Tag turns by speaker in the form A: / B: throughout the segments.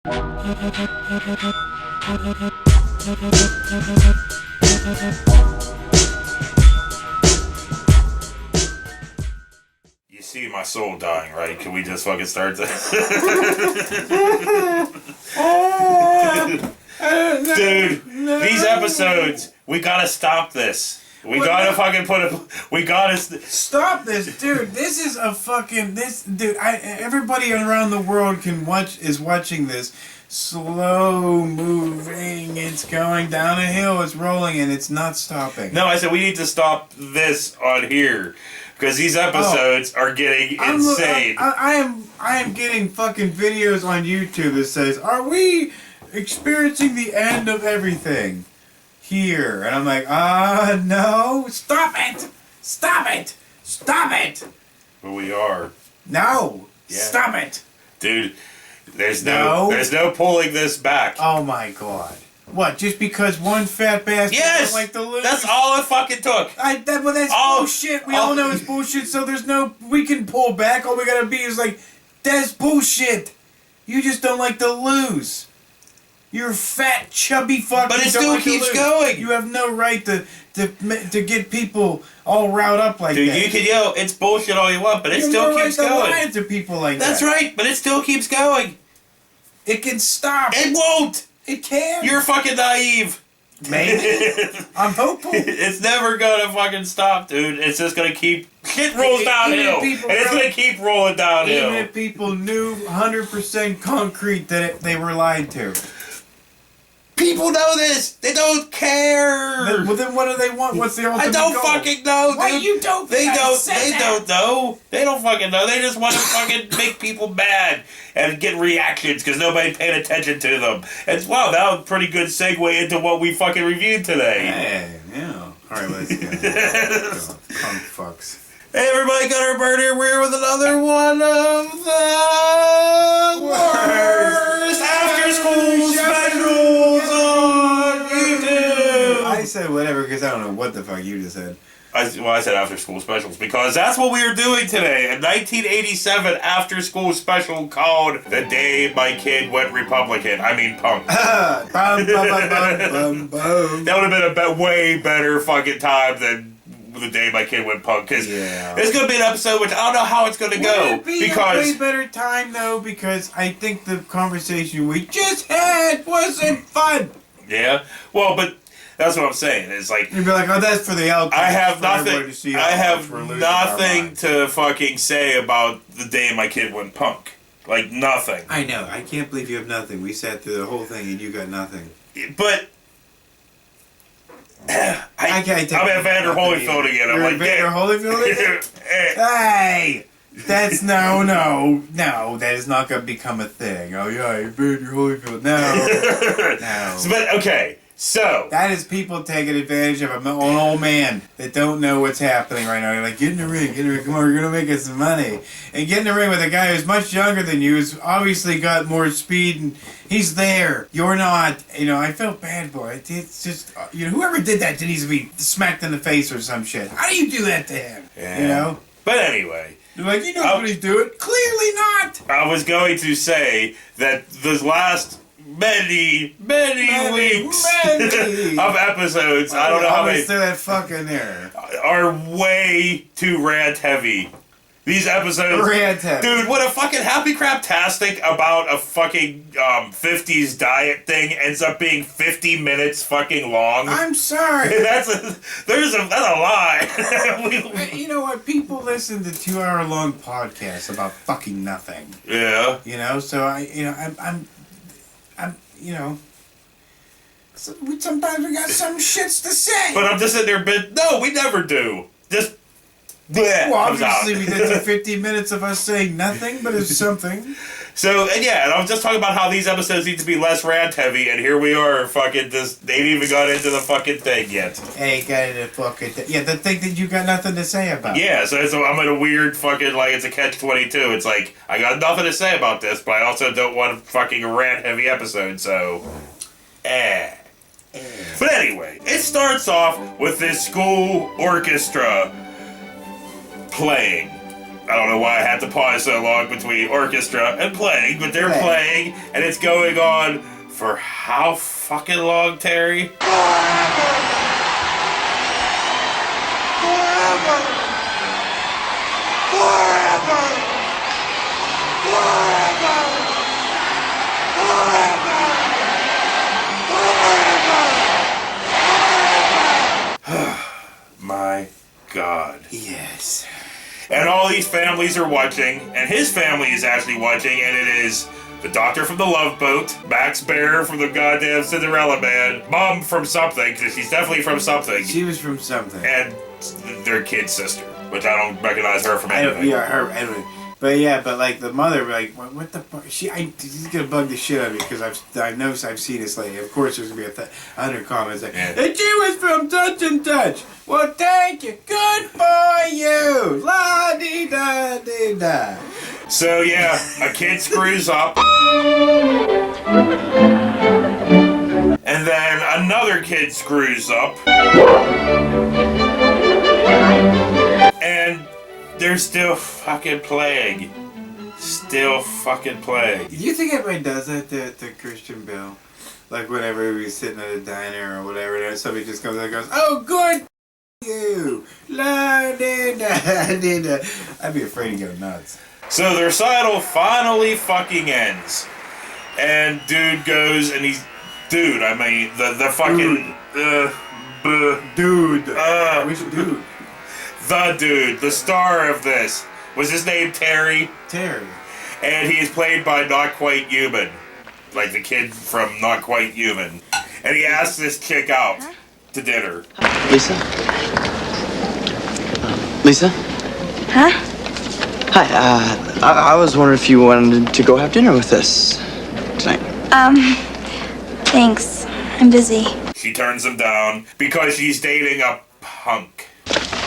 A: You see my soul dying, right? Can we just fucking start this? Dude, these episodes, we gotta stop this. We gotta fucking we gotta
B: stop this, dude. This is a fucking dude. Everybody around the world is watching this. Slow moving. It's going down a hill. It's rolling and it's not stopping.
A: No, I said we need to stop this on here because these episodes are getting insane.
B: I am getting fucking videos on YouTube that says, "Are we experiencing the end of everything here?" And I'm like, no, stop it, stop it, stop it.
A: But we are.
B: No,
A: yeah.
B: Stop it,
A: dude. There's no pulling this back.
B: Oh my god. What, just because one fat bastard
A: yes!
B: like the lose?
A: That's all it fucking took.
B: Well, that's bullshit. We all know it's bullshit, so we can pull back. All we gotta be is like, that's bullshit. You just don't like to lose. You're a fat, chubby fuck.
A: But it still keeps going.
B: You have no right to get people all riled up like
A: dude,
B: that.
A: you can yell, it's bullshit all you want, but it still keeps going.
B: Lie to people like
A: That's
B: that.
A: right, but it still keeps going.
B: It can stop.
A: It won't.
B: It can.
A: You're fucking naive.
B: Maybe. I'm hopeful.
A: It's never gonna fucking stop, dude. It's just gonna keep... Shit rolls downhill. And it's gonna keep rolling downhill.
B: Even if people knew 100% concrete that they were lied to.
A: People know this. They don't care.
B: Well, then what do they want? What's the ultimate
A: I don't
B: goal?
A: fucking know, dude.
B: Why you don't?
A: They don't know. They don't fucking know. They just want to fucking make people mad and get reactions because nobody paid attention to them. And wow, that was a pretty good segue into what we fucking reviewed today.
B: Hey, yeah. All right, let's go. Punk fucks.
A: Hey everybody, Gunner Bird here. We're with another one of the worst after school specials on YouTube.
B: I said whatever because I don't know what the fuck you just said.
A: I said after school specials because that's what we are doing today. A 1987 after school special called The Day My Kid Went Republican. I mean punk. That would have been a way better fucking time than The Day My Kid Went Punk, because it's going to be an episode which I don't know how it's going to go.
B: Would it be a way better time, though, because I think the conversation we just had wasn't fun.
A: Yeah? Well, but that's what I'm saying. It's like...
B: You'd be like, oh, that's for the outcomes.
A: I have nothing to fucking say about The Day My Kid Went Punk. Like, nothing.
B: I know. I can't believe you have nothing. We sat through the whole thing and you got nothing.
A: But... I'm at Vander Holyfield again. I'm like,
B: Vander Holyfield again? Hey! That's no, that is not going to become a thing. Oh, yeah, Vander Holyfield. No.
A: But, okay, so.
B: That is people taking advantage of an old man that don't know what's happening right now. You're like, get in the ring, come on, we're going to make us some money. And get in the ring with a guy who's much younger than you, who's obviously got more speed, and he's there. You're not. I felt bad for it. It's just, whoever did that needs to be smacked in the face or some shit. How do you do that to him?
A: Yeah. But anyway.
B: You're like, he knows what he's doing. Clearly not.
A: I was going to say that the last many weeks of episodes, I don't know how many,
B: that fucking there,
A: are way too rant heavy. These episodes, dude, what a fucking happy craptastic about a fucking 50s diet thing ends up being 50 minutes fucking long.
B: I'm sorry.
A: That's a lie.
B: You know what? People listen to 2-hour-long podcasts about fucking nothing.
A: Yeah.
B: So sometimes we got some shits to say.
A: But I'm just sitting there, no, we never do. Just.
B: Well, obviously we did 50 minutes of us saying nothing, but it's something.
A: So, and I was just talking about how these episodes need to be less rant heavy, and here we are, fucking just, they ain't even got into the fucking thing yet.
B: Hey, got into the fucking thing. Yeah, the thing that you got nothing to say about.
A: Yeah, so I'm in a weird fucking, like, it's a catch-22. It's like, I got nothing to say about this, but I also don't want a fucking rant heavy episode, so. But anyway, it starts off with this school orchestra playing. I don't know why I had to pause so long between orchestra and playing, but they're playing, and it's going on for how fucking long, Terry? My God.
B: Yes.
A: And all these families are watching, and his family is actually watching, and it is the doctor from the Love Boat, Max Bear from the goddamn Cinderella Man, Mom from something, because she's definitely from something,
B: She was from something.
A: and their kid's sister, which I don't recognize her from anything.
B: Her, anyway. But yeah, but like the mother, like, what the fuck? She's gonna bug the shit out of me because I know I've seen this lady. Of course, there's gonna be 100 comments like, "The she was from such and such." Well, thank you. Good for you. La dee da dee da.
A: So yeah, a kid screws up, and then another kid screws up, and they're still fucking playing. Still fucking playing.
B: Do you think everybody does that to Christian Bale? Like whenever he's sitting at a diner or whatever, and somebody just comes and goes, "Oh, good you, la da da da." I'd be afraid to go nuts.
A: So the recital finally fucking ends, and dude goes and he's I mean the fucking
B: dude. Which dude?
A: The dude, the star of this, was his name Terry?
B: Terry.
A: And he is played by Not Quite Human, like the kid from Not Quite Human. And he asks this chick out to dinner.
C: Lisa? Lisa?
D: Huh?
C: Hi, I was wondering if you wanted to go have dinner with us tonight.
D: Thanks. I'm busy.
A: She turns him down because she's dating a punk.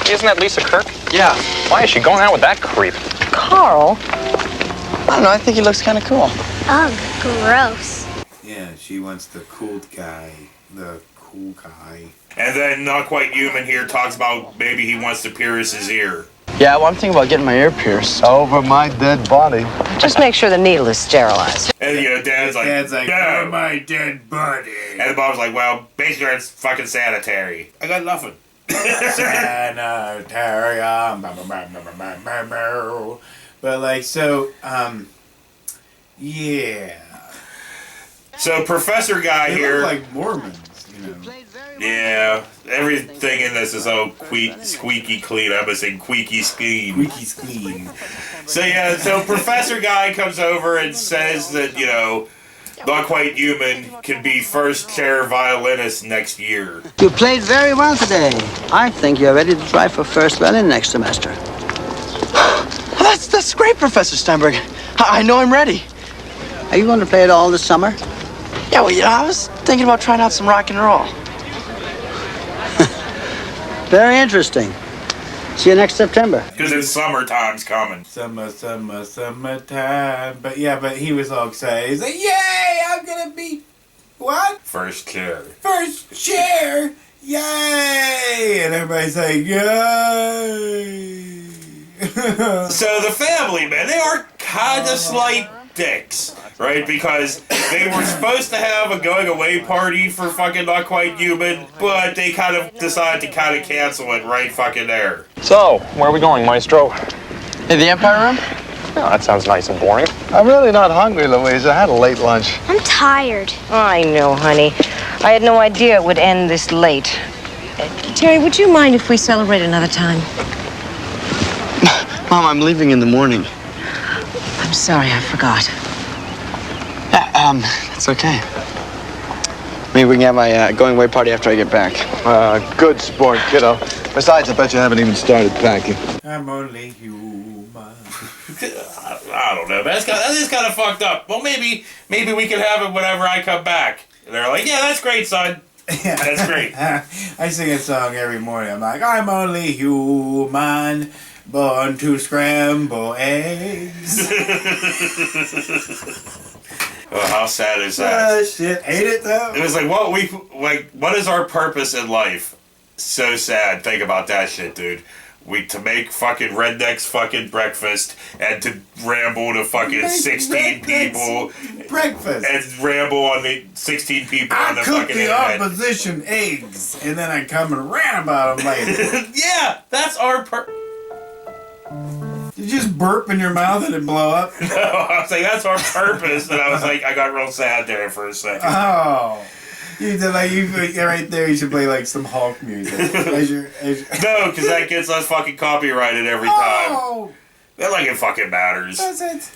E: Isn't that Lisa Kirk?
C: Yeah.
E: Why is she going out with that creep?
D: Carl?
C: I don't know, I think he looks kind of cool.
D: Oh, gross.
B: Yeah, she wants the cool guy. The cool guy.
A: And then Not Quite Human here talks about maybe he wants to pierce his ear.
C: Yeah, well, I'm thinking about getting my ear pierced.
F: Over my dead body.
G: Just make sure the needle is sterilized.
A: And Dad's like,
B: "Oh,
A: no.
B: my dead body."
A: And the mom's like, well, make sure it's fucking sanitary. I got nothing.
B: Sanitarium. But like, so, yeah.
A: So Professor Guy
B: They
A: here.
B: look like Mormons, you know.
A: Yeah, everything in this is so squeaky clean. I was saying squeaky clean.
B: Squeaky's clean.
A: So yeah, so Professor Guy comes over and says that, Not Quite Human can be first chair violinist next year.
H: You played very well today. I think you're ready to try for first violin next semester.
C: That's great, Professor Steinberg. I know I'm ready.
H: Are you going to play it all this summer?
C: Yeah, well, I was thinking about trying out some rock and roll.
H: Very interesting. See you next September.
A: Because it's summertime's coming.
B: Summertime. But he was all excited. He's like, "Yay! I'm gonna be what?
A: First chair.
B: First chair! Yay!" And everybody's like, "Yay!"
A: So the family, man, they are kind of slight dicks, right? Because they were supposed to have a going away party for fucking Not Quite Human, but they kind of decided to kind of cancel it right fucking there.
E: So, where are we going, Maestro?
C: In the Empire Room?
E: Oh, that sounds nice and boring.
F: I'm really not hungry, Louise. I had a late lunch.
D: I'm tired.
G: I know, honey. I had no idea it would end this late. Terry, would you mind if we celebrate another time?
C: Mom, I'm leaving in the morning.
G: I'm sorry, I forgot.
C: Yeah, that's okay. Maybe we can have my going away party after I get back.
F: Good sport, kiddo. Besides, I bet you haven't even started packing.
B: I'm only human.
A: I don't know. That is kind of fucked up. Well, maybe we can have it whenever I come back. And they're like, yeah, that's great, son. That's great.
B: I sing a song every morning. I'm like, "I'm only human, born to scramble eggs."
A: Oh, how sad is that?
B: Oh, shit. Hate it, though?
A: It was like, what is our purpose in life? So sad. Think about that shit, dude. to make fucking rednecks fucking breakfast and to ramble to fucking 16 people.
B: Breakfast.
A: And ramble on the 16 people on the
B: I cook
A: fucking
B: the
A: internet.
B: opposition eggs, and then I come and rant about them later.
A: Yeah, that's our
B: You just burp in your mouth and it blow up?
A: No, I was like, that's our purpose. And I was like, I got real sad there for a second.
B: Oh. You did like right there. You should play like some Hulk music.
A: No, because that gets us fucking copyrighted every time.
B: Oh,
A: That like it fucking matters.
B: does it?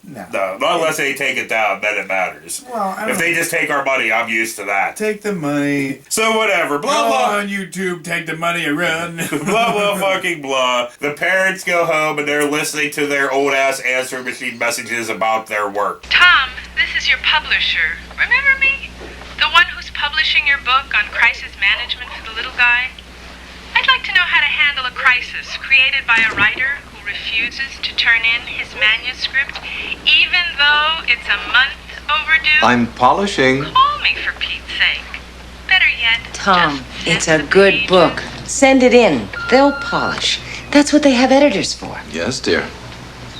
B: No.
A: No, not unless they take it down, then it matters.
B: Well, I don't
A: If they just take our money, I'm used to that.
B: take the money.
A: So whatever, blah
B: Go
A: blah.
B: on YouTube, take the money and run.
A: Blah blah fucking blah. The parents go home and they're listening to their old ass answering machine messages about their work.
I: Tom, this is your publisher. Remember me? The one who's publishing your book on crisis management for the little guy? I'd like to know how to handle a crisis created by a writer who refuses to turn in his manuscript, even though it's a month overdue.
F: I'm polishing.
I: Call me, for Pete's sake. Better yet,
G: Tom,
I: just
G: it's
I: send
G: a
I: the
G: good
I: pages.
G: book. Send it in. They'll polish. That's what they have editors for.
F: Yes, dear.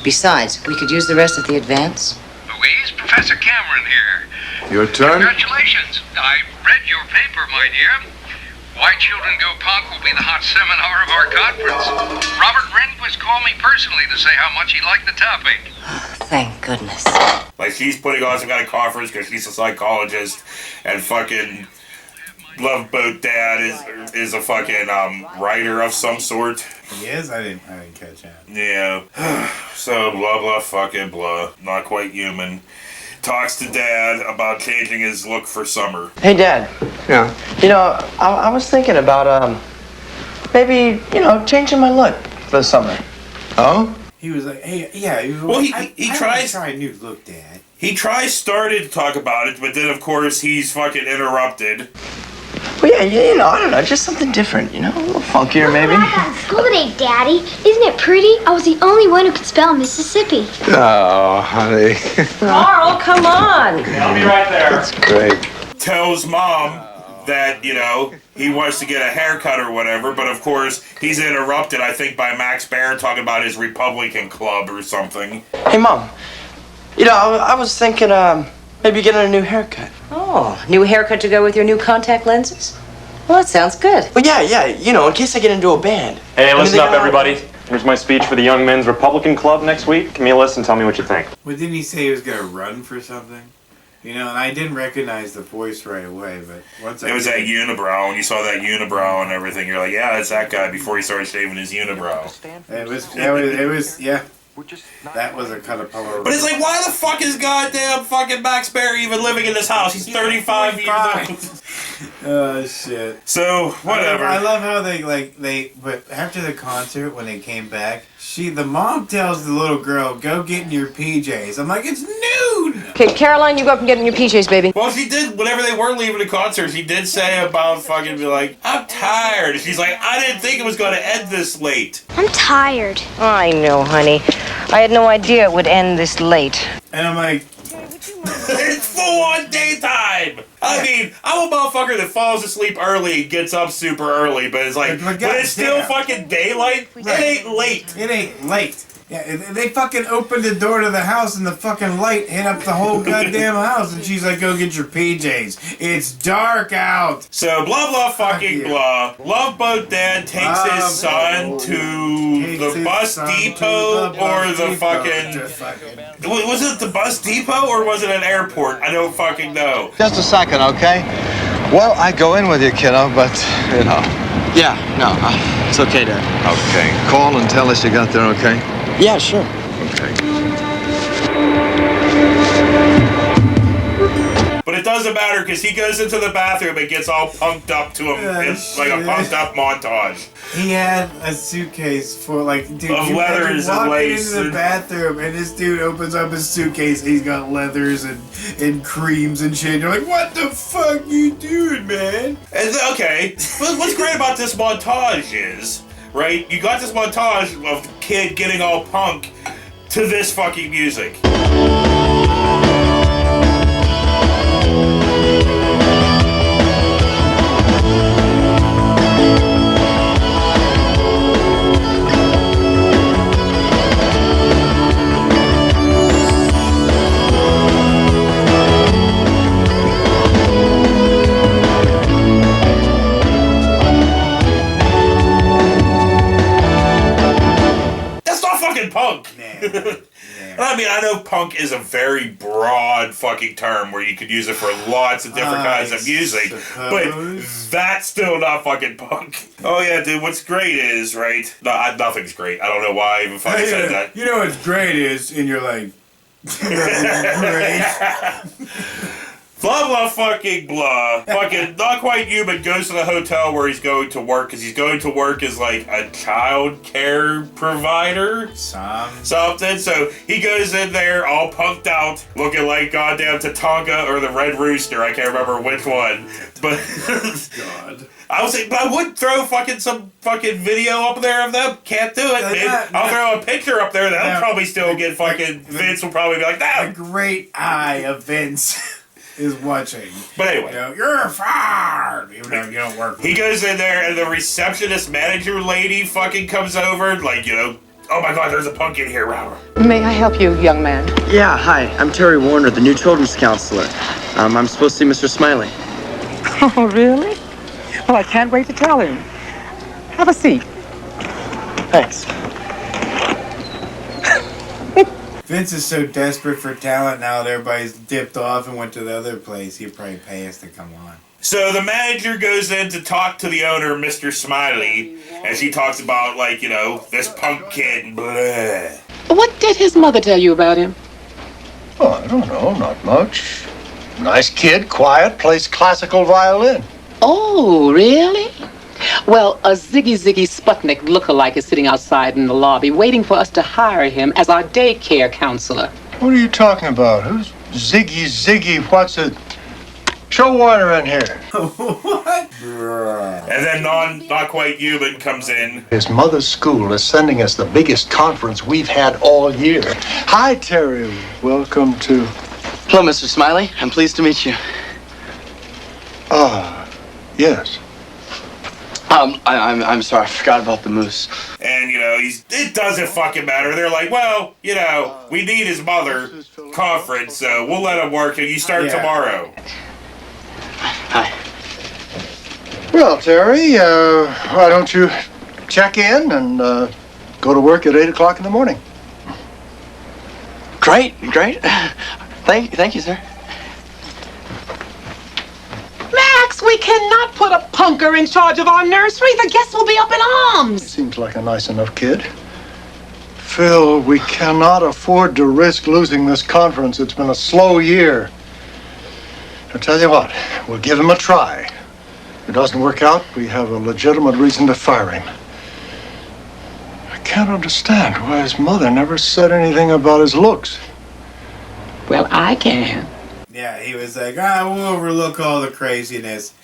G: Besides, we could use the rest of the advance.
J: Louise, Professor Cameron here.
F: Your turn?
J: Congratulations. I read your paper, my dear. Why Children Go Punk will be the hot seminar of our conference. Robert Rehnquist called me personally to say how much he liked the topic.
G: Thank goodness.
A: Like she's putting on some kind of conference because she's a psychologist, and fucking Love Boat Dad is a fucking writer of some sort.
B: He is? I didn't catch that.
A: Yeah. So blah blah fucking blah. Not quite human. Talks to Dad about changing his look for summer.
C: Hey, Dad.
F: Yeah.
C: You know, I was thinking about, maybe, changing my look for the summer.
F: Oh?
B: He was like, hey, yeah. He was
A: Well,
B: like,
A: he
B: I
A: tries-
B: try a new look, Dad.
A: He started to talk about it, but then of course he's fucking interrupted.
C: Well, yeah, I don't know, just something different, a little funkier maybe.
D: I got a school day, Daddy. Isn't it pretty? I was the only one who could spell Mississippi.
F: Oh, honey.
G: Carl, come on.
E: I'll be right there.
F: That's great.
A: Tells Mom that, he wants to get a haircut or whatever, but of course he's interrupted, I think, by Max Baer talking about his Republican club or something.
C: Hey, Mom. I was thinking, maybe getting a new haircut.
G: Oh, new haircut to go with your new contact lenses? Well, that sounds good.
C: Well, yeah, in case I get into a band.
E: Hey, listen
C: Anything
E: up, everybody. Here's my speech for the Young Men's Republican Club next week. Give me a list and tell me what you think.
B: Well, didn't he say he was going to run for something? And I didn't recognize the voice right away, but once
A: It was that unibrow, and you saw that unibrow and everything, you're like, yeah, it's that guy before he started shaving his unibrow.
B: It was, yeah. That was a kind of power.
A: But it's like, why the fuck is goddamn fucking Max Baer even living in this house? He's 35 years old.
B: Oh, shit.
A: So, whatever.
B: I love how but after the concert, when they came back, the mom tells the little girl, go get in your PJs. I'm like, it's noon!
G: Okay, Caroline, you go up and get in your PJs, baby.
A: Well, she did, whenever they were leaving the concert, she did say about fucking be like, I'm tired. And she's like, I didn't think it was going to end this late.
D: I'm tired.
G: I know, honey. I had no idea it would end this late.
B: And I'm like,
A: It's full on daytime. I mean, I'm a motherfucker that falls asleep early and gets up super early, but it's like,
B: But
A: but it's still
B: goddamn.
A: fucking daylight. It ain't late.
B: it ain't late. Yeah, they fucking opened the door to the house and the fucking light hit up the whole goddamn house. And she's like, go get your PJs. It's dark out.
A: So blah blah fucking
B: you.
A: blah. Love Boat Dad takes his son to the bus depot or the fucking. Was it the bus depot or was it an airport? I don't fucking know.
F: Just a second, okay? Well, I go in with you, kiddo, but,
C: Yeah, no, it's okay, Dad.
F: Okay. Call and tell us you got there, okay?
C: Yeah, sure.
F: Okay.
A: But it doesn't matter because he goes into the bathroom and gets all punked up to him. It's like a punked up montage.
B: He had a suitcase full, dude,
A: Of leathers and
B: walking
A: lace
B: into the
A: and-
B: bathroom, and this dude opens up his suitcase. He's got leathers and creams and shit. You're like, what the fuck you doing, man?
A: And okay, what's great about this montage is, right? You got this montage of the kid getting all punk to this fucking music. punk is a very broad fucking term where you could use it for lots of different kinds of music, but that's still not fucking punk. Oh yeah, dude, what's great is, right? No, nothing's great. I don't know why I even fucking said that.
B: You know what's great is, and you're like, great.
A: Blah, blah, fucking blah. Fucking not quite human goes to the hotel where he's going to work because he's going to work as like a child care provider. Something. So he goes in there all punked out, looking like goddamn Tatanka or the Red Rooster. I can't remember which one. But God. I would say, but I would throw fucking some fucking video up there of them. Can't do it. I'll throw a picture up there. That'll probably still get fucking. Vince will probably be like, no.
B: The great eye of Vince is watching.
A: But anyway.
B: You know, you're fired! Even though you don't work.
A: He goes in there and the receptionist manager lady fucking comes over, like, you know, oh my God, there's a punk in here, Robert.
K: May I help you, young man?
C: Yeah, hi. I'm Terry Warner, the new children's counselor. I'm supposed to see Mr. Smiley.
K: Oh, really? Well, I can't wait to tell him. Have a seat.
C: Thanks.
B: Vince is so desperate for talent now that everybody's dipped off and went to the other place. He'd probably pay us to come on.
A: So the manager goes in to talk to the owner, Mr. Smiley, and she talks about, like, you know, this punk kid and blah.
K: What did his mother tell you about him?
F: Oh, I don't know, not much. Nice kid, quiet, plays classical violin.
K: Oh, really? Well, a Ziggy Sputnik lookalike is sitting outside in the lobby waiting for us to hire him as our daycare counselor.
F: What are you talking about? Who's Ziggy? What's it? Show Warner in here.
B: What?
A: And then not quite human comes in.
F: His mother's school is sending us the biggest conference we've had all year. Hi, Terry. Welcome to...
C: Hello, Mr. Smiley. I'm pleased to meet you.
F: Yes.
C: I'm sorry, I forgot about the moose.
A: And, you know, it doesn't fucking matter. They're like, well, you know, we need his mother conference, so we'll let him work, and you start tomorrow.
C: Hi.
F: Well, Terry, why don't you check in and go to work at 8 o'clock in the morning?
C: Great. Thank you, sir.
K: Max, we cannot put a punker in charge of our nursery. The guests will be up in arms.
F: Seems like a nice enough kid. Phil, we cannot afford to risk losing this conference. It's been a slow year. I'll tell you what, we'll give him a try. If it doesn't work out, we have a legitimate reason to fire him. I can't understand why his mother never said anything about his looks.
K: Well, I can.
B: Yeah, he was like, we'll overlook all the craziness.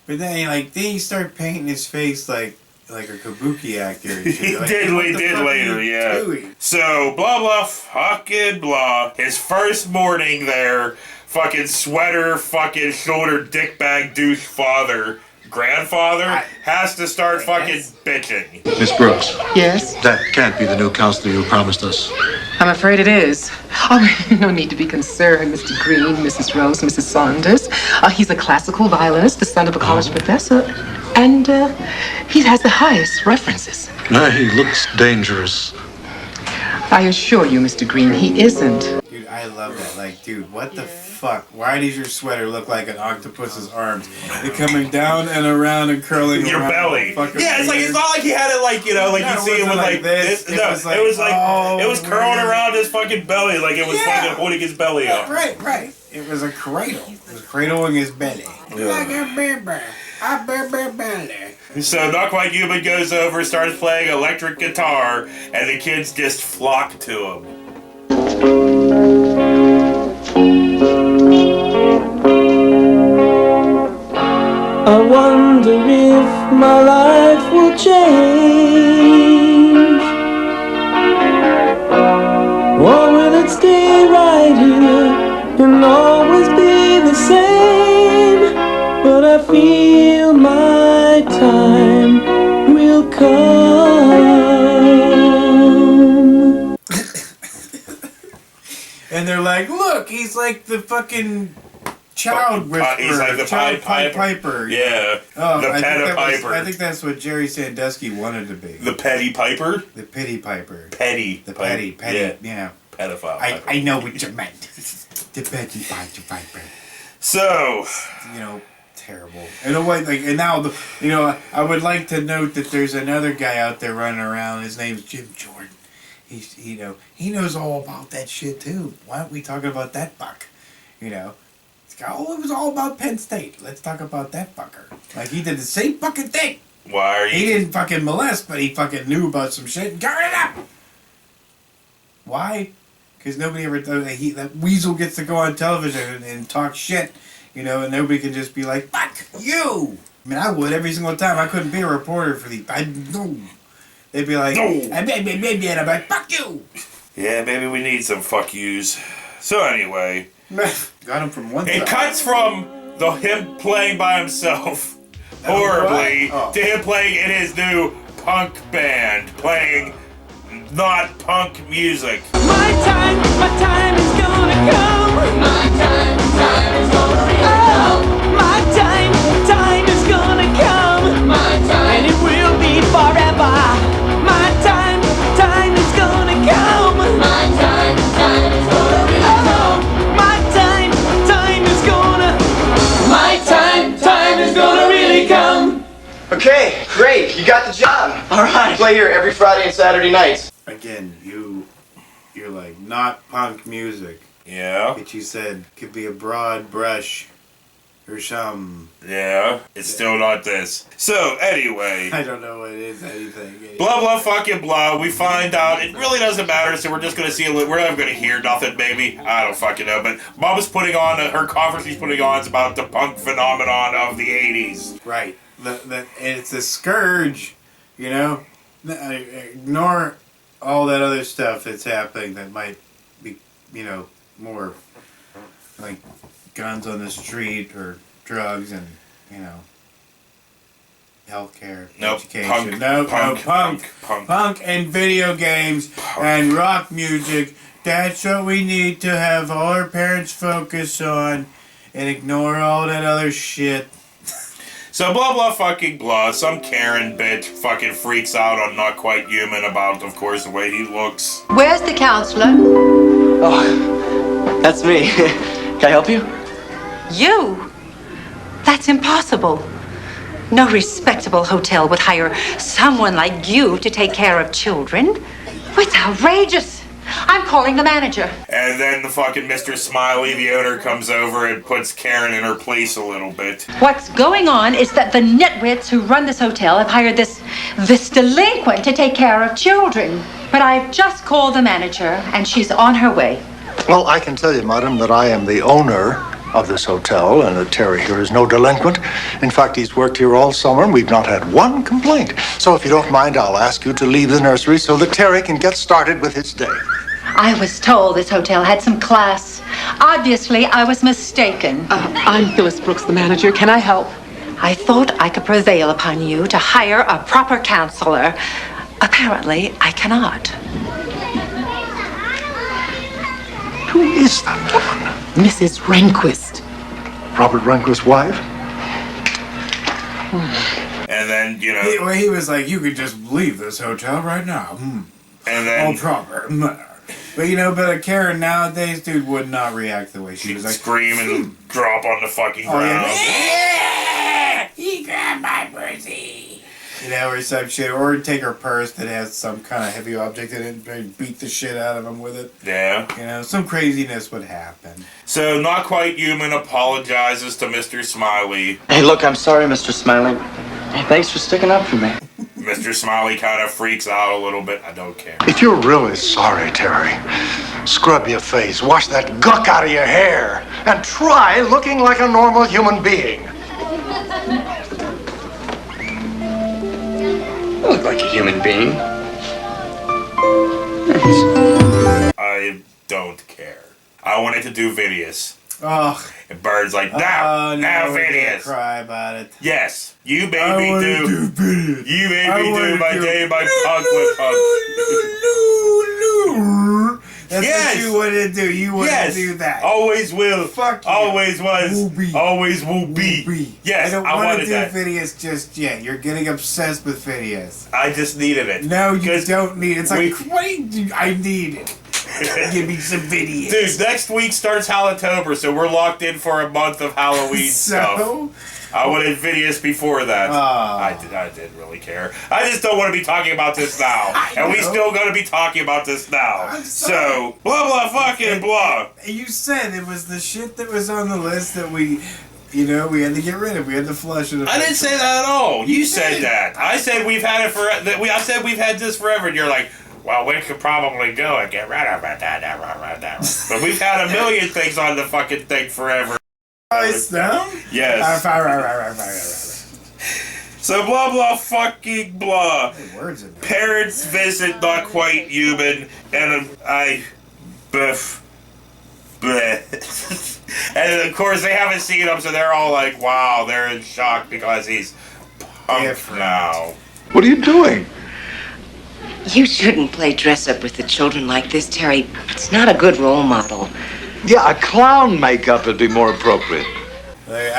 B: But then you start painting his face like a kabuki actor. And shit.
A: He
B: Like,
A: did later, yeah.
B: Doing?
A: So, blah, blah, fucking blah. His first morning there, fucking sweater, fucking shoulder dickbag douche grandfather has to start fucking bitching.
F: Miss Brooks.
K: Yes?
F: That can't be the new counselor you promised us.
K: I'm afraid it is. Oh, no need to be concerned, Mr. Green, Mrs. Rose, Mrs. Saunders. He's a classical violinist, the son of a college professor, and he has the highest references.
F: No, he looks dangerous.
K: I assure you, Mr. Green, he isn't.
B: Dude, I love that. Like, dude, what the fuck? Why does your sweater look like an octopus's arms? They're coming down and around and curling
A: your
B: around
A: belly. Yeah, it's not like he had it like, you know, like you see it with like this.
B: It was like,
A: it was curling around his fucking belly, like it was fucking holding his belly up.
B: Right. It was a cradle. It was cradling his belly. Like a baby. A baby belly.
A: So Not Quite Human goes over, starts playing electric guitar, and the kids just flock to him.
L: I wonder if my life will change, or will it stay right here and always be the same? But I feel my time will come.
B: And they're like, look, he's like the fucking child whisperer.
A: He's like the
B: child
A: piper. Yeah. The Petty Piper.
B: I think that's what Jerry Sandusky wanted to be.
A: The Petty Piper?
B: The Pity Piper.
A: Petty.
B: The Petty.
A: Yeah.
B: Yeah.
A: pedophile.
B: I know what you meant.
A: So,
B: you know, terrible. In a way, like, and now, you know, I would like to note that there's another guy out there running around. His name's Jim Jordan. He's, you know, he knows all about that shit too. Why aren't we talking about that buck? You know, it was all about Penn State. Let's talk about that fucker. Like, he did the same fucking thing.
A: Why are you?
B: He didn't fucking molest, but he fucking knew about some shit and covered it up. Why? Because nobody ever thought that weasel gets to go on television and talk shit, you know, and nobody can just be like, fuck you! I mean, I would every single time. I couldn't be a reporter for the... No. They'd be like, no. And I'm like, fuck you!
A: Yeah, maybe we need some fuck yous. So anyway...
B: Got him from one
A: It
B: side.
A: cuts from him playing by himself horribly to him playing in his new punk band, playing not punk music.
L: My time is gonna come. My time is gonna come. My time is gonna come. And it will be forever. My time is gonna come. My time is gonna come. My time is gonna. My time is gonna really come.
C: Okay, great. You got the job. All right. Play here every Friday and Saturday nights.
B: Again, you're like, not punk music.
A: Yeah.
B: But you said could be a broad brush or some.
A: Yeah. It's still not this. So, anyway.
B: I don't know what it is, anything.
A: Blah, blah, fucking blah. We find out. It really doesn't matter, so we're just going to see a little. We're not going to hear nothing, maybe. I don't fucking know. But Mom is putting on, her conference she's putting on is about the punk phenomenon of the 80s.
B: Right. It's a scourge, you know? Ignore all that other stuff that's happening that might be, you know, more like guns on the street or drugs and, you know, healthcare, education. Punk and video games and rock music. That's what we need to have all our parents focus on and ignore all that other shit.
A: So blah blah fucking blah, some Karen bitch fucking freaks out on Not Quite Human about, of course, the way he looks.
M: Where's the counselor?
C: Oh, that's me. Can I help you?
M: You? That's impossible. No respectable hotel would hire someone like you to take care of children. It's outrageous. I'm calling the manager.
A: And then the fucking Mr. Smiley, the owner, comes over and puts Karen in her place a little bit.
M: What's going on is that the nitwits who run this hotel have hired this delinquent to take care of children. But I've just called the manager, and she's on her way.
F: Well, I can tell you, madam, that I am the owner of this hotel, and that Terry here is no delinquent. In fact, he's worked here all summer, and we've not had one complaint. So if you don't mind, I'll ask you to leave the nursery so that Terry can get started with his day.
M: I was told this hotel had some class. Obviously, I was mistaken.
K: I'm Phyllis Brooks, the manager. Can I help?
M: I thought I could prevail upon you to hire a proper counselor. Apparently, I cannot.
F: Who is that woman?
K: Mrs. Rehnquist.
F: Robert Rehnquist's wife?
A: And then, you know...
B: He was like, you could just leave this hotel right now.
A: And then...
B: All proper. But, you know, but a Karen nowadays, dude, would not react the way she was like...
A: Scream and drop on the fucking ground.
B: Yeah. He grabbed my pussy. You know, or some shit. Or take her purse that has some kind of heavy object in it and beat the shit out of him with it.
A: Yeah.
B: You know, some craziness would happen.
A: So, Not Quite Human apologizes to Mr. Smiley.
C: Hey, look, I'm sorry, Mr. Smiley. Hey, thanks for sticking up for me.
A: Mr. Smiley kind of freaks out a little bit. I don't care.
F: If you're really sorry, Terry, scrub your face, wash that guck out of your hair, and try looking like a normal human being.
C: You look like a human being.
A: I don't care. I wanted to do Vidius.
B: Ugh.
A: And Bird's like, now Vidius.
B: Cry about it.
A: Yes, you made me do
B: Vidius.
A: You made me do my day by punk with punk.
B: That's what you wanted to do. You wanted to do that.
A: Always will.
B: Fuck you.
A: Always was.
B: Will be.
A: Always will be. Yes,
B: I don't
A: I
B: want
A: wanted
B: to do
A: that.
B: Phineas just yet. You're getting obsessed with Phineas.
A: I just needed it.
B: No, you don't need it. It's like, I need it. Give me some videos.
A: Dude, next week starts Halloweentober, so we're locked in for a month of Halloween stuff. I wanted videos before that. I didn't really care. I just don't want to be talking about this now. And we still going to be talking about this now. So, blah, blah, fucking blah.
B: You said it was the shit that was on the list that we had to get rid of. We had to flush it.
A: I didn't say that at all. You said that. I said we've had it for. I said we've had this forever, and you're like, well, we could probably go and get rid of it. But we've had a million things on the fucking thing forever.
B: It's them?
A: Yes. So blah blah fucking blah. Parents visit not quite human, and and of course they haven't seen him, so they're all like, wow, they're in shock because he's punk now.
N: What are you doing?
G: You shouldn't play dress up with the children like this, Terry. It's not a good role model.
N: Yeah, a clown makeup would be more appropriate.
B: Like,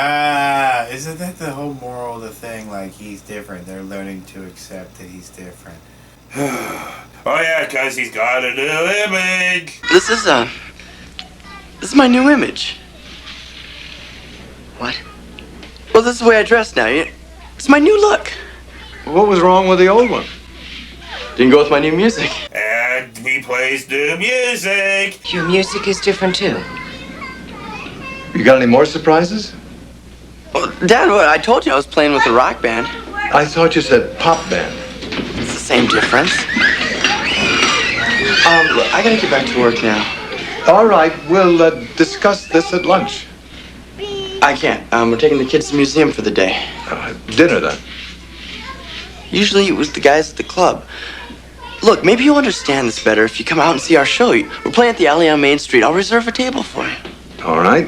B: isn't that the whole moral of the thing? Like, he's different. They're learning to accept that he's different.
A: Oh yeah, because he's got a new image.
C: This is my new image.
G: What?
C: Well, this is the way I dress now. It's my new look.
N: What was wrong with the old one?
C: Didn't go with my new music.
A: And he plays new music.
G: Your music is different too.
N: You got any more surprises?
C: Well, Dad, what? I told you I was playing with a rock band.
N: I thought you said pop band.
C: It's the same difference. Look, I gotta get back to work now.
N: All right, we'll discuss this at lunch.
C: I can't. We're taking the kids to the museum for the day.
N: Dinner then.
C: Usually it was the guys at the club. Look, maybe you'll understand this better if you come out and see our show. We're playing at the alley on Main Street. I'll reserve a table for you.
N: All right.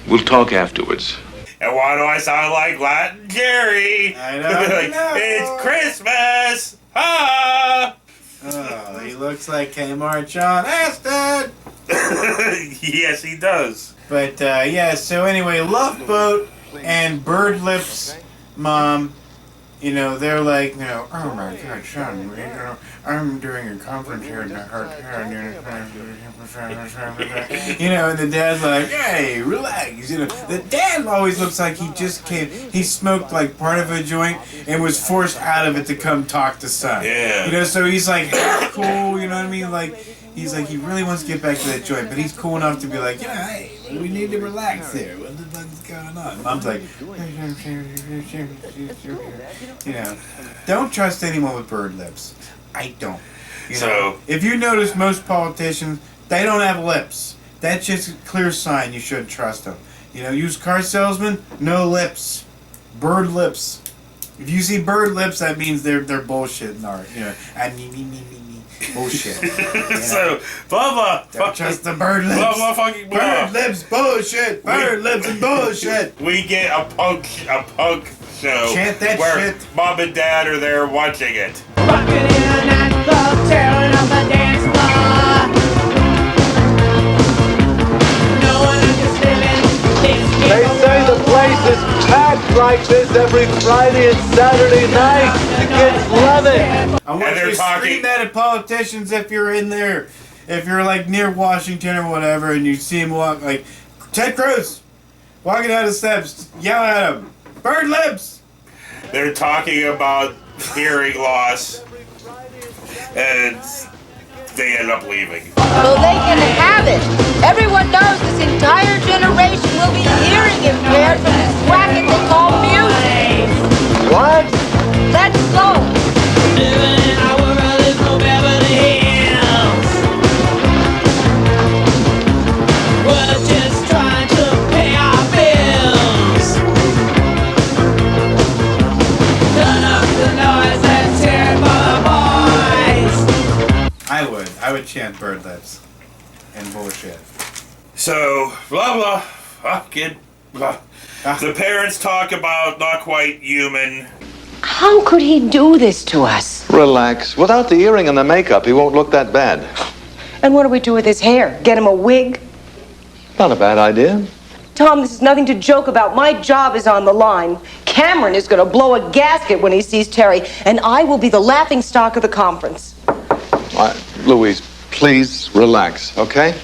N: We'll talk afterwards.
A: And why do I sound like Latin Jerry?
B: I don't know.
A: It's Christmas! Ah!
B: Oh, he looks like Kmart John Aston!
A: Yes, he does.
B: But, yeah, so anyway, Love Boat and Bird Lips' mom, they're like, oh my God, son, I'm doing a conference here in the hotel. And the dad's like, hey, relax. The dad always looks like he just he smoked like part of a joint and was forced out of it to come talk to son.
A: Yeah.
B: So he's like, cool, you know what I mean? Like, he's like, he really wants to get back to that joint, but he's cool enough to be like, hey, we need to relax here. What the fuck's going on? Mom's like, don't trust anyone with bird lips. I don't.
A: So,
B: if you notice, most politicians, they don't have lips. That's just a clear sign you shouldn't trust them. Used car salesman, no lips. Bird lips. If you see bird lips, that means they're bullshitting art. Bullshit.
A: So, blah blah.
B: Don't trust the bird lips.
A: Blah blah fucking blah.
B: Bird lips, bullshit. Bird lips and bullshit.
A: We get a punk show.
B: Chant that
A: where
B: shit.
A: Mom and Dad are there watching it.
L: Rockin' in a nightclub, tearing up the dance floor. No one understanding this.
N: They say the place is packed like this every Friday and Saturday night. The kids love it.
B: I want you to scream that at politicians if you're in there. If you're like near Washington or whatever and you see him walk, like Ted Cruz walking down the steps, yell at him, bird lips.
A: They're talking about hearing loss, and they end up leaving.
O: So they can have it. Everyone knows this entire generation will be hearing impaired from this racket they call music.
N: What?
O: Let's go.
L: Living in our world is no Beverly Hills. We're just trying to pay our bills. Turn up the noise and tear it for the boys.
B: I would chant bird lips and bullshit.
A: So, blah blah, fucking blah. The parents talk about not quite human.
G: How could he do this to us?
N: Relax. Without the earring and the makeup, he won't look that bad.
G: And what do we do with his hair? Get him a wig?
N: Not a bad idea.
G: Tom, this is nothing to joke about. My job is on the line. Cameron is going to blow a gasket when he sees Terry, and I will be the laughingstock of the conference.
N: Louise,
P: please relax, okay?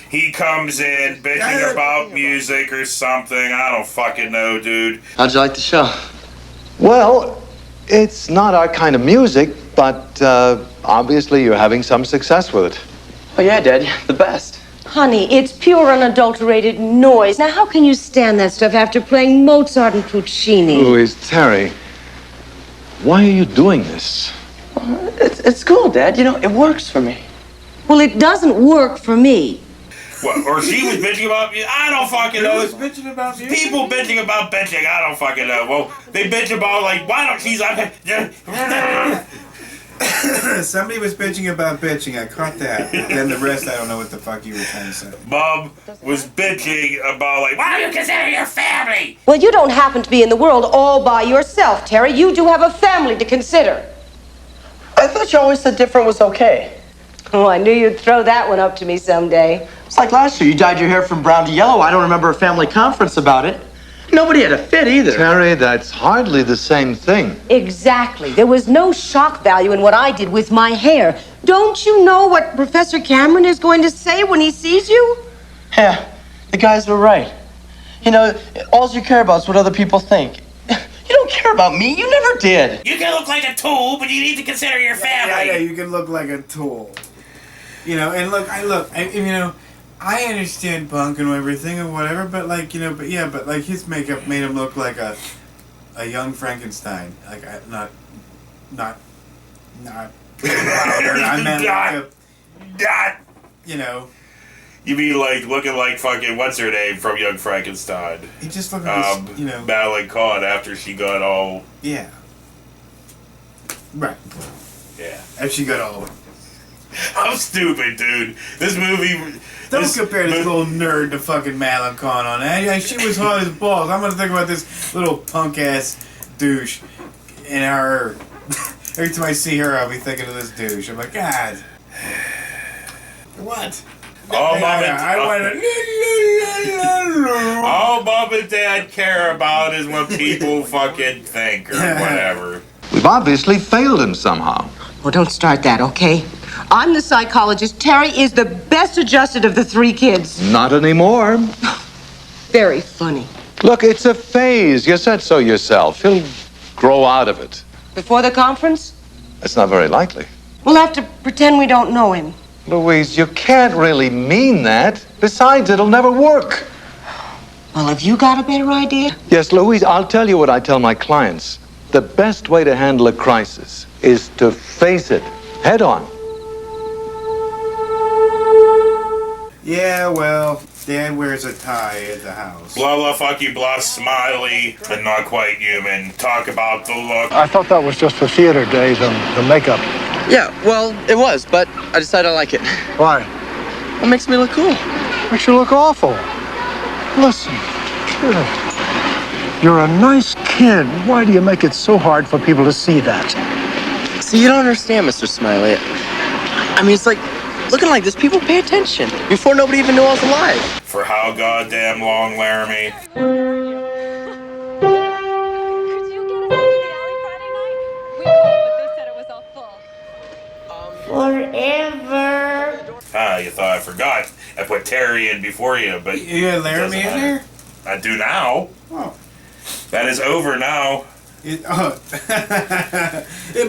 A: He comes in bitching about music or something. I don't fucking know, dude.
C: How'd you like the show?
P: Well, it's not our kind of music, but obviously you're having some success with it.
C: Oh, yeah, Dad, the best.
G: Honey, it's pure unadulterated noise. Now, how can you stand that stuff after playing Mozart and Puccini?
P: Louise, Terry, why are you doing this?
C: It's cool, Dad. You know, it works for me.
G: Well, it doesn't work for me.
A: What, or she was bitching about music? I don't fucking know.
B: Bitching about music?
A: People bitching about bitching. I don't fucking know. Well, they bitch about, like, why don't she's like...
B: Somebody was bitching about bitching. I caught that. Then the rest, I don't know what the fuck you were trying to say.
A: Mom was bitching about, like, why do you consider your family?
G: Well, you don't happen to be in the world all by yourself, Terry. You do have a family to consider.
C: I thought you always said different was okay.
G: Oh, I knew you'd throw that one up to me someday.
C: It's like last year. You dyed your hair from brown to yellow. I don't remember a family conference about it. Nobody had a fit either.
P: Terry, that's hardly the same thing.
G: Exactly. There was no shock value in what I did with my hair. Don't you know what Professor Cameron is going to say when he sees you?
C: Yeah, the guys were right. You know, all you care about is what other people think. You don't care about me. You never did.
A: You can look like a tool, but you need to consider your family.
B: Yeah, you can look like a tool. You know, and look, I understand punk and everything and whatever, but like, but like his makeup made him look like a young Frankenstein. Like, not louder. I meant like
A: You mean like looking like fucking what's her name from Young Frankenstein?
B: He just looked like
A: Madeline Kahn after she got all.
B: Yeah. Right.
A: Yeah.
B: After she got all.
A: I'm stupid, dude. This movie.
B: Don't compare this little nerd to fucking Madeline Kahn on that. She was hot as balls. I'm gonna think about this little punk ass douche and her. Every time I see her, I'll be thinking of this douche. I'm like, God. What?
A: All mom and dad care about is what people fucking think or whatever.
P: We've obviously failed him somehow.
G: Well, don't start that, okay? I'm the psychologist. Terry is the best adjusted of the three kids.
P: Not anymore.
G: Very funny.
P: Look, it's a phase. You said so yourself. He'll grow out of it.
G: Before the conference?
P: That's not very likely.
G: We'll have to pretend we don't know him.
P: Louise, you can't really mean that. Besides, it'll never work.
G: Well, have you got a better idea?
P: Yes, Louise, I'll tell you what I tell my clients. The best way to handle a crisis is to face it head on.
B: Yeah, well, Dad wears a tie at the house.
A: Blah, blah, fuck you, blah, smiley, but not quite human. Talk about the look.
F: I thought that was just for theater days and the makeup.
C: Yeah, well, it was, but I decided I like it.
F: Why?
C: It makes me look cool.
F: Makes you look awful. Listen, kid, you're a nice kid. Why do you make it so hard for people to see that?
C: See, you don't understand, Mr. Smiley. I mean, it's like, looking like this, people pay attention. Before nobody even knew I was alive.
A: For how goddamn long, Laramie?
D: Forever.
A: Ah, you thought I forgot. I put Terry in before you, but...
B: You had Laramie in there?
A: I do now.
B: Oh.
A: That is over now.
B: It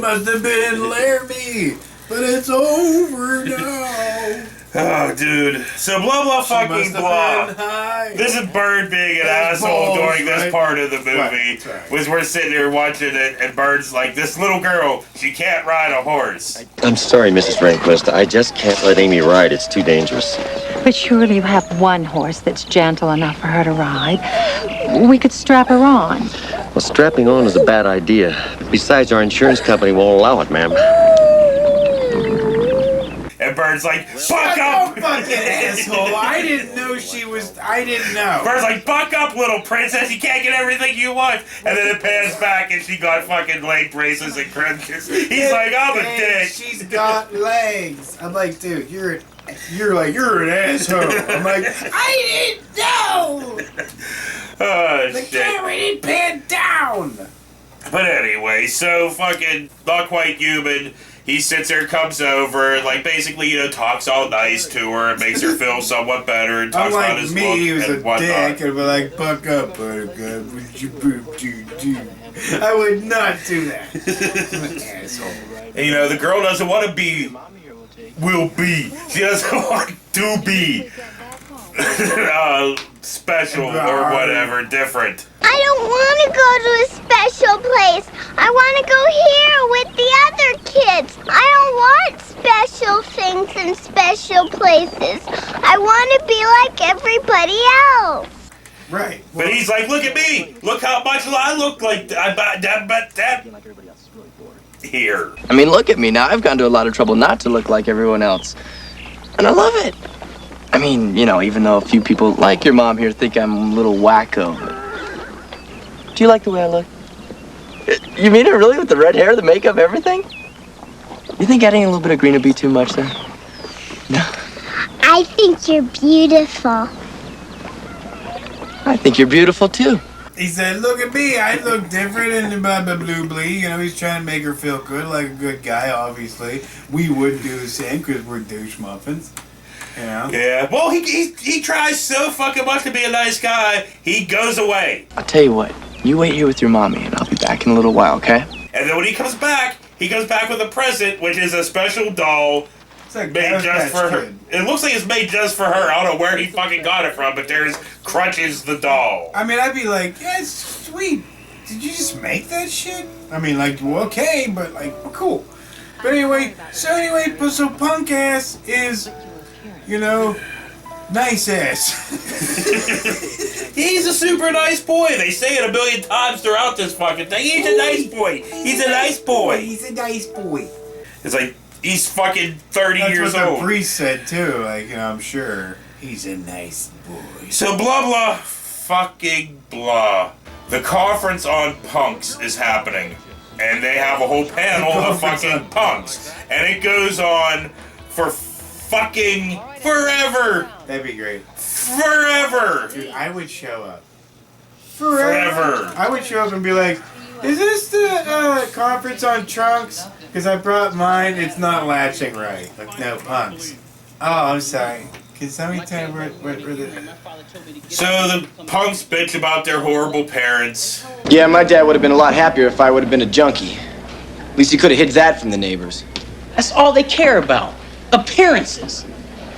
B: must have been Laramie, but it's over now.
A: Oh, dude. So blah, blah, fucking blah. This is Bird being an asshole during this part of the movie. Was we're sitting here watching it, and Bird's like, this little girl, she can't ride a horse.
Q: I'm sorry, Mrs. Rehnquist. I just can't let Amy ride. It's too dangerous.
M: But surely you have one horse that's gentle enough for her to ride. We could strap her on.
Q: Well, strapping on is a bad idea. Besides, our insurance company won't allow it, ma'am.
A: And Bird's like, fuck up!
B: Fucking asshole. I didn't know she was... I didn't know.
A: Bird's like, buck up, little princess. You can't get everything you want. And then it pans back and she got fucking leg braces and crutches. He's like, I'm a dick.
B: She's got legs. I'm like, dude, you're an asshole. I'm like, I didn't know.
A: Oh,
B: the
A: shit.
B: camera didn't pan down.
A: But anyway, so fucking not quite human he sits there, comes over, like basically, you know, talks all nice to her, and makes her feel somewhat better, and talks about his
B: me, he was
A: look
B: a
A: and whatnot.
B: dick, and be like, "Buck up, Buttercup, would you boop do?" I would not do that. I'm an asshole.
A: And, you know, the girl doesn't want to be, will be. She doesn't want to be special or whatever, different.
D: I don't want to go to a special place. I want to go here with the other kids. I don't want special things in special places. I want to be like everybody else.
B: Right.
A: But he's like, look at me. Look how much I look like that. Here.
C: I mean, look at me now. I've gone to a lot of trouble not to look like everyone else. And I love it. I mean, you know, even though a few people like your mom here think I'm a little wacko. Do you like the way I look? You mean it really, with the red hair, the makeup, everything? You think adding a little bit of green would be too much there? No.
D: I think you're beautiful.
C: I think you're beautiful too.
B: He said, "Look at me, I look different," and blah blah blue blee. You know, he's trying to make her feel good, like a good guy. Obviously, we would do the same because we're douche muffins. You know?
A: Yeah. Well, he tries so fucking much to be a nice guy. He goes away.
C: I'll tell you what. You wait here with your mommy, and I'll be back in a little while, okay?
A: And then when he comes back with a present, which is a special doll.
B: Like
A: made just for her. It looks like it's made just for her. I don't know where he fucking got it from, but there's Crutches the doll.
B: I mean, I'd be like, yeah, it's sweet. Did you just make that shit? I mean, like, well, okay, but like, well, cool. But anyway, so punk ass is, you know, nice ass.
A: He's a super nice boy. They say it a million times throughout this fucking thing. He's a nice boy. He's a nice boy.
B: He's a nice boy.
A: It's like, he's fucking 30 years old.
B: That's what the priest said too. Like, you know, I'm sure he's a nice boy.
A: So blah blah fucking blah. The conference on punks is happening, and they have a whole panel of fucking punks, and it goes on for fucking forever.
B: That'd be great.
A: Forever.
B: Dude, I would show up. Forever. I would show up and be like, "Is this the conference on trunks? Because I brought mine, it's not latching right." Like, no, punks. Oh, I'm sorry. Can somebody tell me what the...
A: So the punks bitch about their horrible parents.
C: Yeah, my dad would have been a lot happier if I would have been a junkie. At least he could have hid that from the neighbors.
R: That's all they care about. Appearances.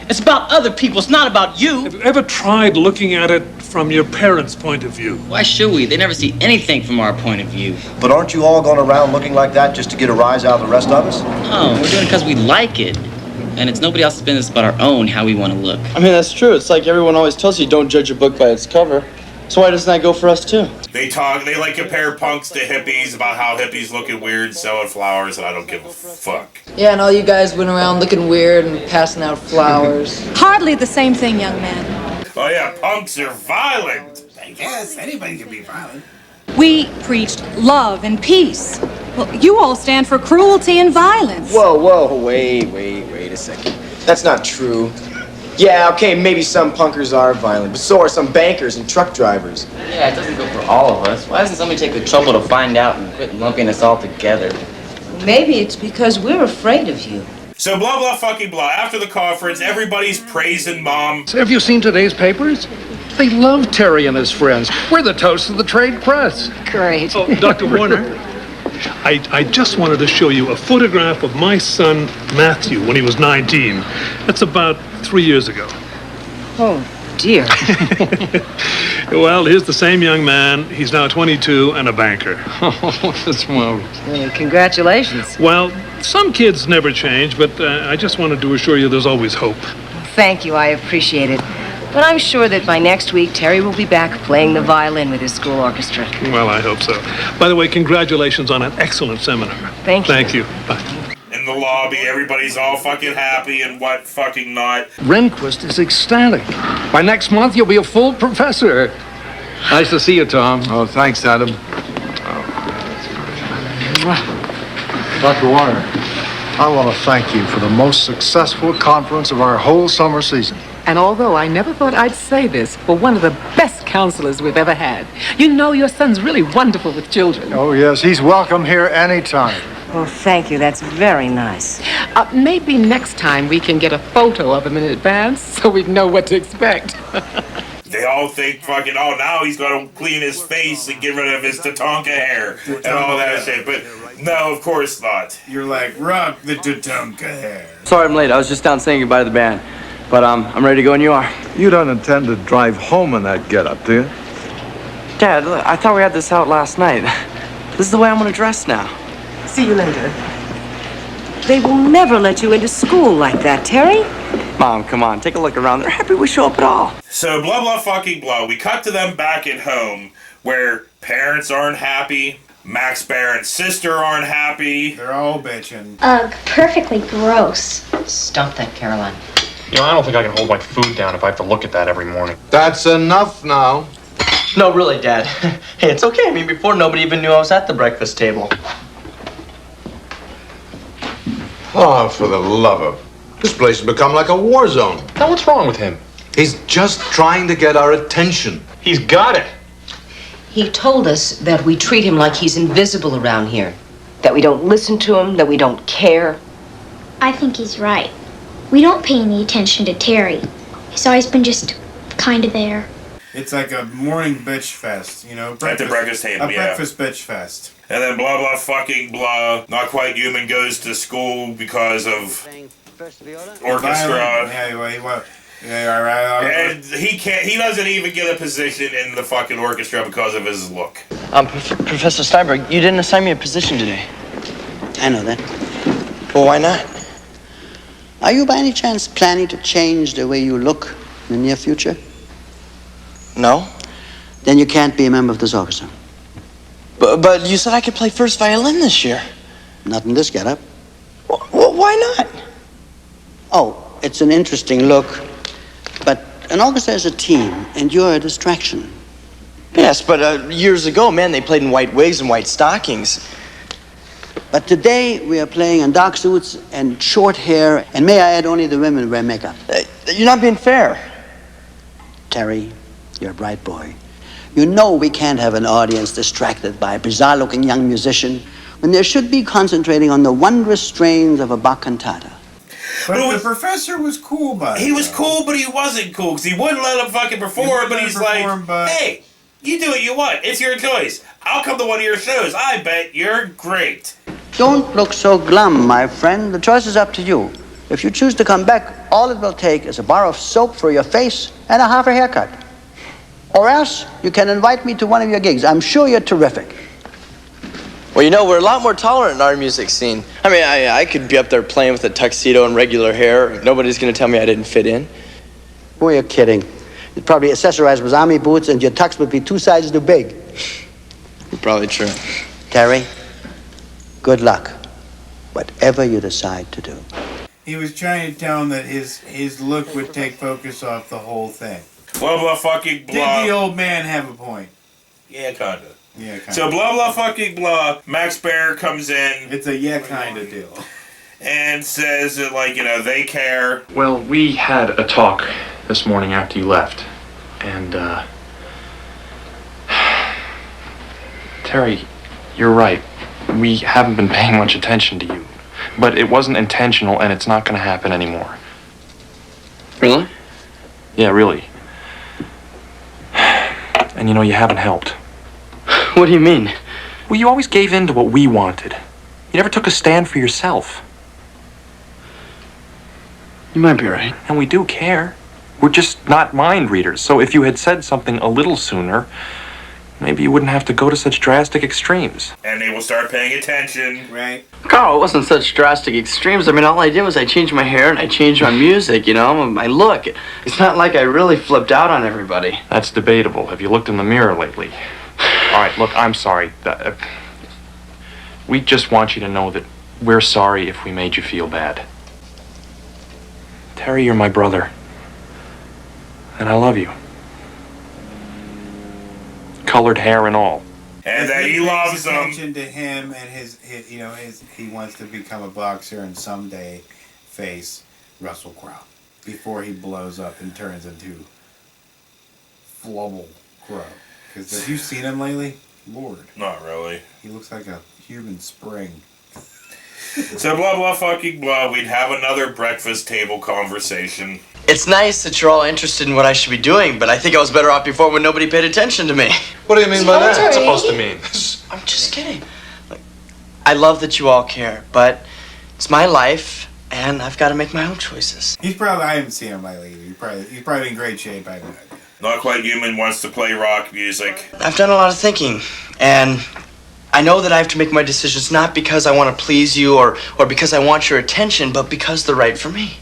R: It's about other people. It's not about you.
S: Have you ever tried looking at it from your parents' point of view?
R: Why should we? They never see anything from our point of view.
T: But aren't you all going around looking like that just to get a rise out of the rest of us?
R: No, we're doing it because we like it. And it's nobody else's business but our own how we want to look.
C: I mean, that's true. It's like everyone always tells you, don't judge a book by its cover. So why doesn't that go for us too?
A: They like compare punks to hippies about how hippies looking weird selling flowers, and I don't give a fuck.
U: Yeah, and all you guys went around looking weird and passing out flowers.
V: Hardly the same thing, young man.
A: Oh yeah, punks are violent.
B: I guess anybody can be violent.
V: We preached love and peace. Well, you all stand for cruelty and violence.
C: Whoa, wait a second. That's not true. Yeah, okay, maybe some punkers are violent, but so are some bankers and truck drivers.
R: Yeah, it doesn't go for all of us. Why doesn't somebody take the trouble to find out and quit lumping us all together?
U: Maybe it's because we're afraid of you.
A: So blah blah fucking blah. After the conference, everybody's praising Mom.
F: So have you seen today's papers? They love Terry and his friends. We're the toast of the trade press.
U: Great.
S: Oh, Dr. Warner, I just wanted to show you a photograph of my son, Matthew, when he was 19. That's about 3 years ago.
U: Oh, dear.
S: Well, here's the same young man. He's now 22 and a banker.
U: Oh, that's well. Congratulations.
S: Well, some kids never change, but I just wanted to assure you there's always hope.
U: Thank you, I appreciate it. But I'm sure that by next week, Terry will be back playing the violin with his school orchestra.
S: Well, I hope so. By the way, congratulations on an excellent seminar.
U: Thank you.
S: Thank you. Bye.
A: In the lobby, everybody's all fucking happy and what fucking not.
F: Rehnquist is ecstatic. By next month, you'll be a full professor. Nice to see you, Tom.
P: Oh, thanks, Adam.
F: Dr. Warner, I want to thank you for the most successful conference of our whole summer season.
K: And although I never thought I'd say this, for one of the best counselors we've ever had. You know your son's really wonderful with children.
F: Oh, yes, he's welcome here anytime.
U: Oh, thank you. That's very nice.
K: Maybe next time we can get a photo of him in advance so we know what to expect.
A: They all think fucking, oh, now he's gonna clean his face and get rid of his Tatanka hair and all that shit. But no, of course not.
B: You're like, rock the Tatanka hair.
C: Sorry I'm late. I was just down saying goodbye to the band. But I'm ready to go when you are.
P: You don't intend to drive home in that getup, do you?
C: Dad, look, I thought we had this out last night. This is the way I'm gonna dress now.
U: See you later. They will never let you into school like that, Terry.
C: Mom, come on, take a look around. They're happy we show up at all.
A: So blah blah fucking blah. We cut to them back at home where parents aren't happy, Max Barron's sister aren't happy.
B: They're all bitching.
D: Ugh, perfectly gross.
U: Stop that, Caroline.
E: You know, I don't think I can hold my food down if I have to look at that every morning.
P: That's enough now.
C: No, really, Dad. Hey, it's okay. I mean, before nobody even knew I was at the breakfast table.
P: Oh, for the love of... This place has become like a war zone.
E: Now, what's wrong with him?
P: He's just trying to get our attention.
E: He's got it.
U: He told us that we treat him like he's invisible around here. That we don't listen to him, that we don't care.
D: I think he's right. We don't pay any attention to Terry. He's always been just kind of there.
B: It's like a morning bitch fest, you know?
A: At the breakfast table,
B: A
A: yeah.
B: breakfast bitch fest.
A: And then blah blah fucking blah. Not Quite Human goes to school because of orchestra. And he doesn't even get a position in the fucking orchestra because of his look.
C: Professor Steinberg, you didn't assign me a position today.
H: I know that.
C: Well, why not?
H: Are you by any chance planning to change the way you look in the near future?
C: No.
H: Then you can't be a member of this orchestra.
C: But you said I could play first violin this year.
H: Not in this getup.
C: Why not?
H: Oh, it's an interesting look. But an orchestra is a team, and you're a distraction.
C: Yes, but years ago, man, they played in white wigs and white stockings.
H: But today, we are playing in dark suits and short hair, and may I add, only the women wear makeup.
C: You're not being fair.
H: Terry, you're a bright boy. You know we can't have an audience distracted by a bizarre-looking young musician when they should be concentrating on the wondrous strains of a Bach cantata.
B: But the professor was cool about it.
A: He was cool, but he wasn't cool because he wouldn't let him fucking perform. But he's like, hey, you do what you want. It's your choice. I'll come to one of your shows. I bet you're great.
H: Don't look so glum, my friend. The choice is up to you. If you choose to come back, all it will take is a bar of soap for your face and a half a haircut. Or else, you can invite me to one of your gigs. I'm sure you're terrific.
C: Well, you know, we're a lot more tolerant in our music scene. I mean, I could be up there playing with a tuxedo and regular hair. Nobody's going to tell me I didn't fit in.
H: Boy, you're kidding. You'd probably accessorize with army boots and your tux would be 2 sizes too big.
C: Probably true.
H: Terry, good luck. Whatever you decide to do.
B: He was trying to tell him that his look would take focus off the whole thing.
A: Blah blah fucking blah.
B: Did the old man have a point?
A: Yeah, kinda.
B: Yeah, kinda.
A: So blah blah fucking blah. Max Baer comes in.
B: It's a yeah kinda deal.
A: And says that, like, you know, they care.
E: Well, we had a talk this morning after you left. And, Terry, you're right. We haven't been paying much attention to you. But it wasn't intentional, and it's not going to happen anymore.
C: Really?
E: Yeah, really. And you know, you haven't helped.
C: What do you mean?
E: Well, you always gave in to what we wanted. You never took a stand for yourself.
C: You might be right.
E: And we do care. We're just not mind readers. So if you had said something a little sooner, maybe you wouldn't have to go to such drastic extremes.
A: And they will start paying attention.
B: Right.
C: Carl, it wasn't such drastic extremes. I mean, all I did was I changed my hair and I changed my music, you know, my look. It's not like I really flipped out on everybody.
E: That's debatable. Have you looked in the mirror lately? All right, look, I'm sorry. We just want you to know that we're sorry if we made you feel bad. Terry, you're my brother. And I love you. Colored hair and all.
A: And that he loves them.
B: Attention to him and his he wants to become a boxer and someday face Russell Crowe before he blows up and turns into Flubble Crowe. Because have you seen him lately? Lord.
A: Not really.
B: He looks like a human spring.
A: So blah blah fucking blah. We'd have another breakfast table conversation.
C: It's nice that you're all interested in what I should be doing, but I think I was better off before when nobody paid attention to me.
E: What do you mean by that? What's it supposed to mean?
C: I'm just kidding. Look, I love that you all care, but it's my life, and I've got to make my own choices.
B: He's probably, I haven't seen him lately. He's probably in great shape, I have no idea.
A: Not Quite Human wants to play rock music.
C: I've done a lot of thinking, and I know that I have to make my decisions not because I want to please you or because I want your attention, but because they're right for me.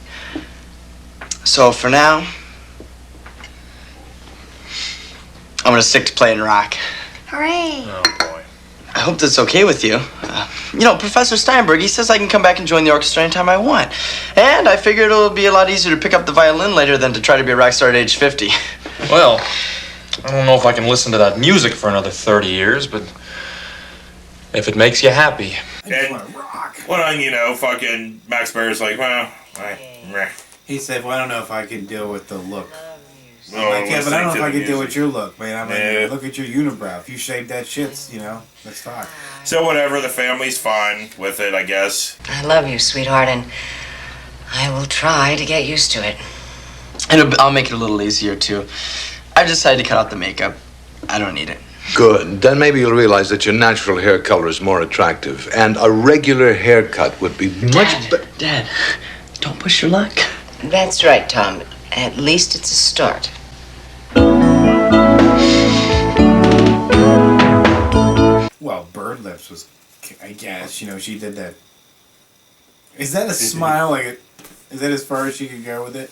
C: So for now, I'm going to stick to playing rock.
D: Hooray.
A: Oh, boy.
C: I hope that's okay with you. Professor Steinberg, he says I can come back and join the orchestra anytime I want. And I figured it'll be a lot easier to pick up the violin later than to try to be a rock star at age 50.
E: Well, I don't know if I can listen to that music for another 30 years, but if it makes you happy.
A: And what on, fucking Max Bear's like, well, meh.
B: He said, well, I don't know if I can deal with the look.
A: Oh,
B: I'm like, yeah, but I don't know if I can
A: music.
B: deal with your look, man. I'm
A: Yeah.
B: like, look at your unibrow. If you shave that shit, let's talk.
A: So whatever, the family's fine with it, I guess.
U: I love you, sweetheart, and I will try to get used to it.
C: And I'll make it a little easier, too. I've decided to cut out the makeup. I don't need it.
P: Good. Then maybe you'll realize that your natural hair color is more attractive, and a regular haircut would be much better.
C: Dad, don't push your luck.
U: That's right, Tom. At least it's a start.
B: Well, Bird Lips was, I guess, she did that. Is that a smile? Is that as far as she could go with it?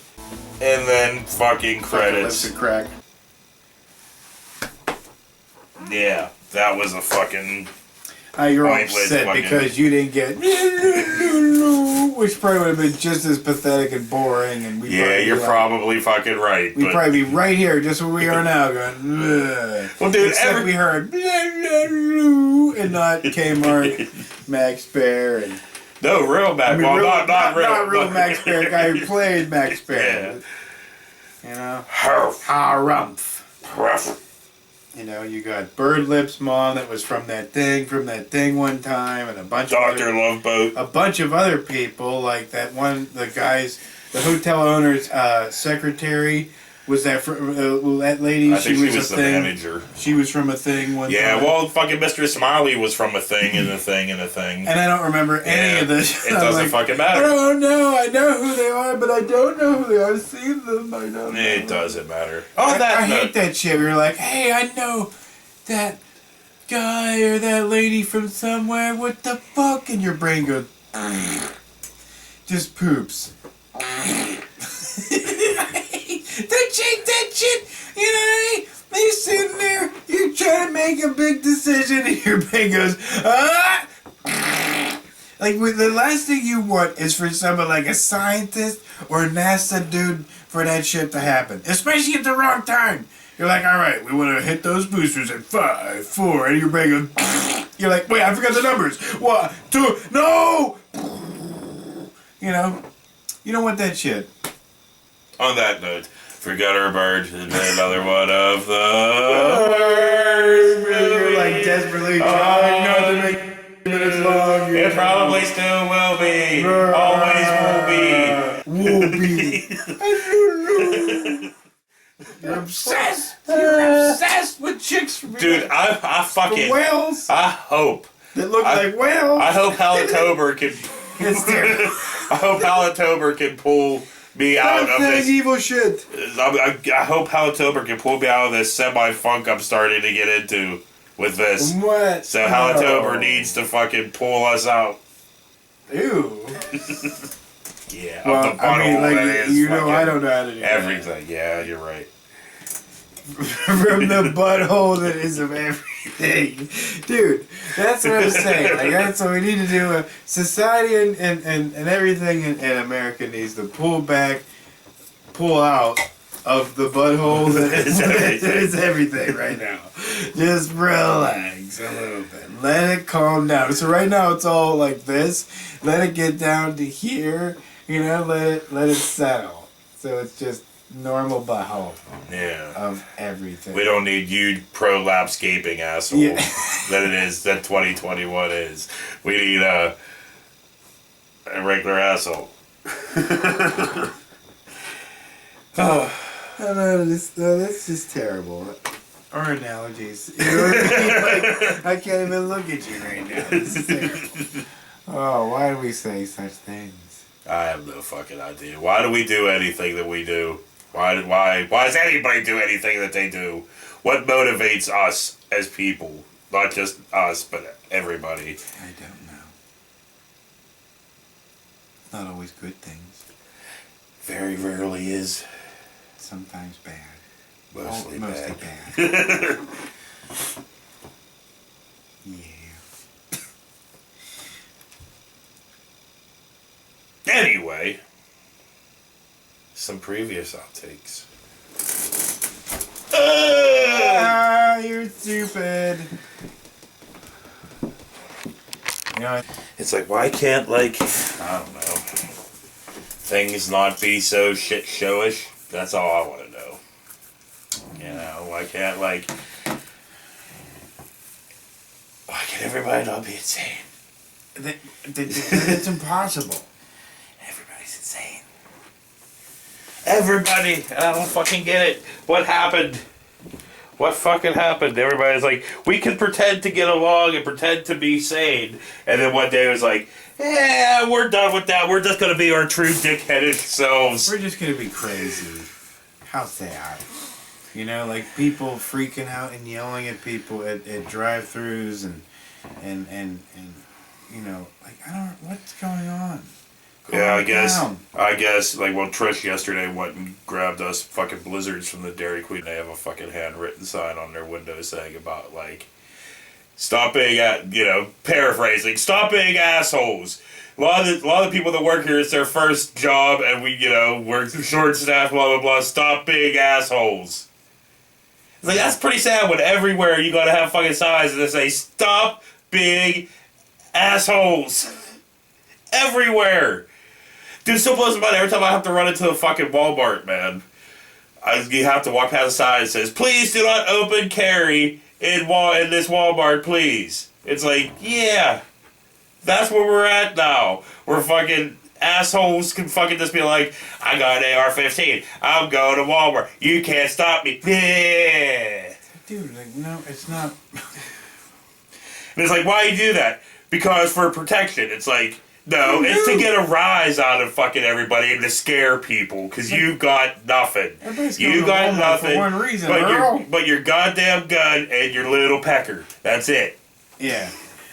A: And then fucking credits.
B: Lips to crack.
A: Yeah, that was a fucking...
B: You're
A: pointless
B: upset
A: fucking-
B: because you didn't get... Which probably would have been just as pathetic and boring. And
A: Yeah, you're probably fucking right.
B: We'd
A: but-
B: probably be right here, just where we are now, going... Ugh.
A: Well, dude,
B: Except we heard... And not Kmart, Max Bear, and...
A: No, real Max.
B: I mean,
A: Well,
B: real,
A: not real.
B: Not real Max Bear, the guy who played Max Bear. Harumph. You got Bird Lips Mom that was from that thing one time, and a bunch
A: Dr.
B: of
A: Love Boat.
B: a bunch of other people, like the hotel owner's secretary was that lady.
A: I think she was
B: a
A: the
B: thing.
A: manager.
B: She was from a thing one
A: Yeah,
B: time.
A: well, fucking Mr. Smiley was from a thing and a thing and a thing.
B: And I don't remember any of this.
A: It doesn't fucking matter.
B: I don't know. I know who they are, but I don't know who they are. I've seen them. I don't know.
A: It doesn't matter.
B: I hate that shit. You're like, hey, I know that guy or that lady from somewhere. What the fuck? And your brain goes, just poops. Don't change that shit. You're sitting there, you're trying to make a big decision, and your brain goes, ah! Like, the last thing you want is for someone like a scientist or a NASA dude for that shit to happen. Especially at the wrong time. You're like, all right, we want to hit those boosters at 5, 4, and your brain goes, you're like, wait, I forgot the numbers. 1, 2, no! You don't want that shit.
A: On that note, forgot our bird and another one of the worst
B: You're like desperately trying not to make minutes long.
A: It probably still will be. Always will be.
B: You're obsessed. You're obsessed with chicks from
A: Dude, I fucking...
B: whales.
A: I hope.
B: That look like whales.
A: I hope Halitober can... I hope Halitober can pull me out of this
B: evil shit.
A: I hope Halitober can pull me out of this semi-funk I'm starting to get into with this.
B: What?
A: So Halitober needs to fucking pull us out.
B: Ew.
A: Yeah.
B: Well,
A: of the butthole that is
B: I don't know how to do
A: everything. Yeah, you're right.
B: From the butthole that is of everything. Dude, that's what I'm saying. Like, that's what we need to do. Society and everything in America needs to pull out of the butthole that is everything right now. Just relax a little bit. Let it calm down. So right now it's all like this. Let it get down to here. Let it settle. So it's just normal butthole.
A: Yeah.
B: Of everything.
A: We don't need you pro-lapscaping asshole
B: Yeah.
A: that 2021 is. We need A regular asshole.
B: Oh. No, that's just terrible. Our analogies. You know what I mean? Like, I can't even look at you right now. This is terrible. Oh, why do we say such things?
A: I have no fucking idea. Why do we do anything that we do? Why does anybody do anything that they do? What motivates us as people? Not just us, but everybody.
B: I don't know. Not always good things.
A: Very rarely is.
B: Sometimes bad.
A: Mostly
B: bad. Yeah.
A: Anyway, some previous outtakes.
B: Ah, you're stupid. You know,
A: it's like, why can't, like, I don't know, things not be so shit showish? That's all I want to know. You know, why can't, like, why can everybody not be insane?
B: It's impossible.
A: Everybody's insane. Everybody! I don't fucking get it. What happened? What fucking happened? Everybody's like, we can pretend to get along and pretend to be sane. And then one day it was like, yeah, we're done with that. We're just going to be our true dick-headed selves.
B: We're just going to be crazy. How sad. You know, like people freaking out and yelling at people at drive-thrus and you know, like, I don't, what's going on?
A: Yeah, I guess, like, well, Trish yesterday went and grabbed us fucking blizzards from the Dairy Queen. They have a fucking handwritten sign on their window saying about, like, stop being, paraphrasing, stop being assholes. A lot of the people that work here, it's their first job, and we, we're short-staffed, blah, blah, blah. Stop being assholes. It's like, that's pretty sad when everywhere you gotta have fucking signs that say, stop being assholes. Everywhere. Dude, it still blows my mind every time I have to run into the fucking Walmart, man. You have to walk past a sign that says, please do not open carry in this Walmart, please. It's like, yeah. That's where we're at now. We're fucking assholes can fucking just be like, I got an AR-15. I'm going to Walmart. You can't stop me. Yeah.
B: Dude, like, no, it's not.
A: And it's like, why you do that? Because for protection. It's like, no, it's to get a rise out of fucking everybody and to scare people, because you got nothing. You got nothing
B: for one reason,
A: but your goddamn gun and your little pecker. That's it.
B: Yeah.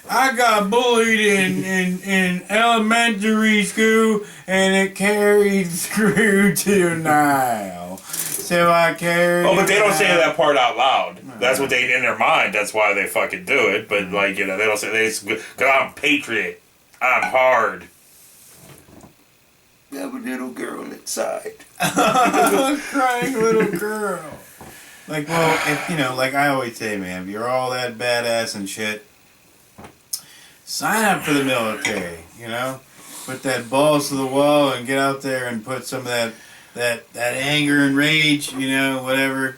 B: I got bullied in elementary school, and it carried through to now. So I carried.
A: Oh, but they don't say that part out loud. That's what they in their mind. That's why they fucking do it. But like, they don't say this because I'm a patriot. I'm hard. I have a little girl inside.
B: Crying little girl. Like, well, if, like I always say, man, if you're all that badass and shit, sign up for the military, Put that balls to the wall and get out there and put some of that anger and rage, whatever.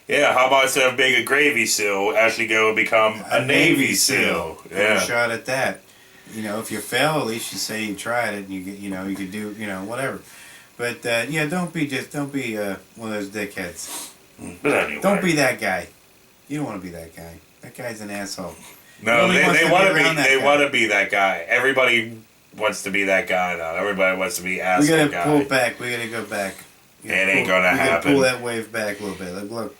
A: Yeah, how about instead of being a gravy seal, actually go and become a Navy SEAL?
B: Yeah. Take a shot at that. If you fail, at least you say you tried it and you could do, whatever. But, don't be one of those dickheads.
A: But anyway.
B: Don't be that guy. You don't want to be that guy. That guy's an asshole.
A: No, they want to be that guy. Everybody wants to be that guy now. Everybody wants to be asshole guy.
B: We gotta pull back. We gotta go back.
A: It ain't gonna happen.
B: We gotta pull that wave back a little bit. Like, look.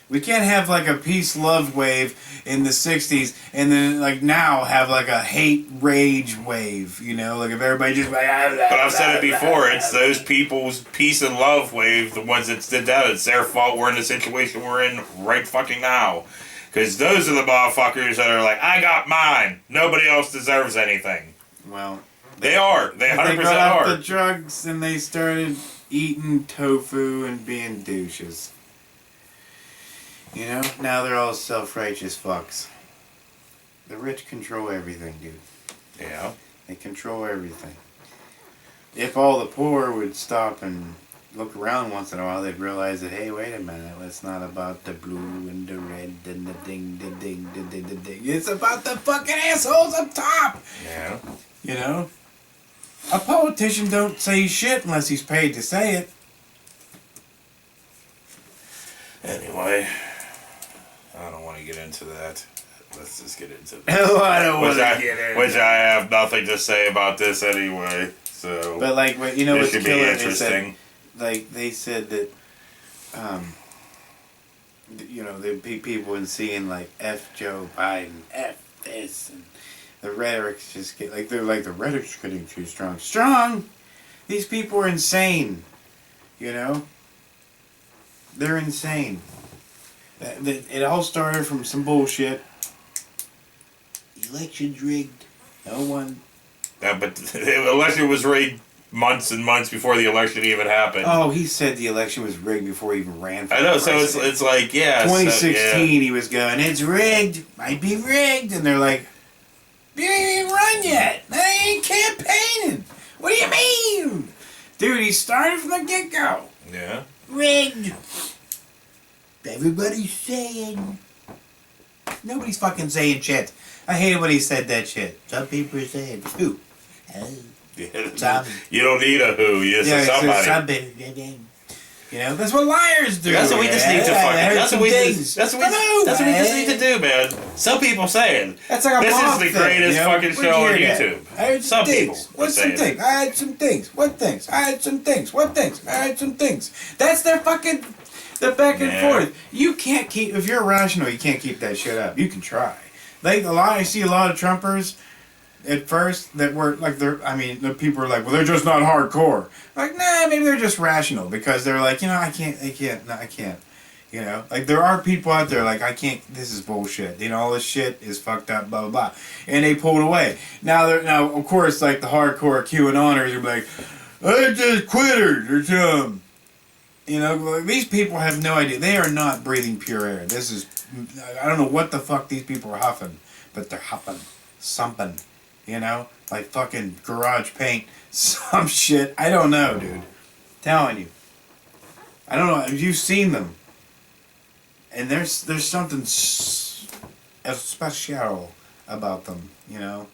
B: We can't have like a peace-love wave in the 60s and then like now have like a hate-rage wave, Like if everybody just... But
A: I've said it before, it's those people's peace and love wave, the ones that did that. It's their fault we're in the situation we're in right fucking now. Because those are the motherfuckers that are like, I got mine. Nobody else deserves anything.
B: Well...
A: They are. They 100% are.
B: They got off the drugs and they started eating tofu and being douches. Now they're all self-righteous fucks. The rich control everything, dude.
A: Yeah.
B: They control everything. If all the poor would stop and look around once in a while, they'd realize that, hey, wait a minute, it's not about the blue and the red and the ding, the ding, the ding, the ding. It's about the fucking assholes up top!
A: Yeah.
B: You know? A politician don't say shit unless he's paid to say it.
A: Anyway, I don't want to get into that. Let's just get into this.
B: I don't want to get into
A: Which I have nothing to say about this anyway. So,
B: but like, you know,
A: it
B: what's
A: should
B: killing
A: be
B: is
A: interesting.
B: that, like they said that, you know, there'd be people in seeing like F Joe Biden, F this, and the rhetoric's just the rhetoric's getting too strong. Strong. These people are insane. You know. They're insane. It all started from some bullshit. Election's rigged. No one.
A: Yeah, but the election was rigged months and months before the election even happened.
B: Oh, he said the election was rigged before he even ran for
A: I know,
B: president.
A: so it's like, yeah.
B: 2016, he was going, it's rigged. Might be rigged. And they're like, you ain't even run yet. I ain't campaigning. What do you mean? Dude, he started from the get-go.
A: Yeah.
B: Rigged. Everybody's saying. Nobody's fucking saying shit. I hated when he said that shit. Some people are saying, who?
A: You don't need a who. You just somebody.
B: You know, that's what liars do.
A: That's what we just need to fucking. That's what we just need to do, man. Some people saying
B: that's like a
A: this
B: mob
A: is the
B: thing,
A: greatest
B: you know?
A: fucking show on YouTube.
B: I heard
A: some people.
B: What's some things? I had some things. What things? I had some things. What things? I had some things. That's their fucking the back and forth. You can't keep if you're rational. You can't keep that shit up. You can try. Like I see a lot of Trumpers at first that were like the people are like, well, they're just not hardcore. Like, nah, maybe they're just rational because they're like, you know, I can't. You know, like there are people out there like, I can't. This is bullshit. You know, all this shit is fucked up. Blah blah blah, and they pulled away. Now of course, like the hardcore QAnoners are like, they're just quitters or something. You know, like, these people have no idea. They are not breathing pure air. This is, I don't know what the fuck these people are huffing, but they're huffing something. You know, like fucking garage paint, some shit. I don't know, dude. Telling you. I don't know. Have you seen them? And there's something special about them, you know.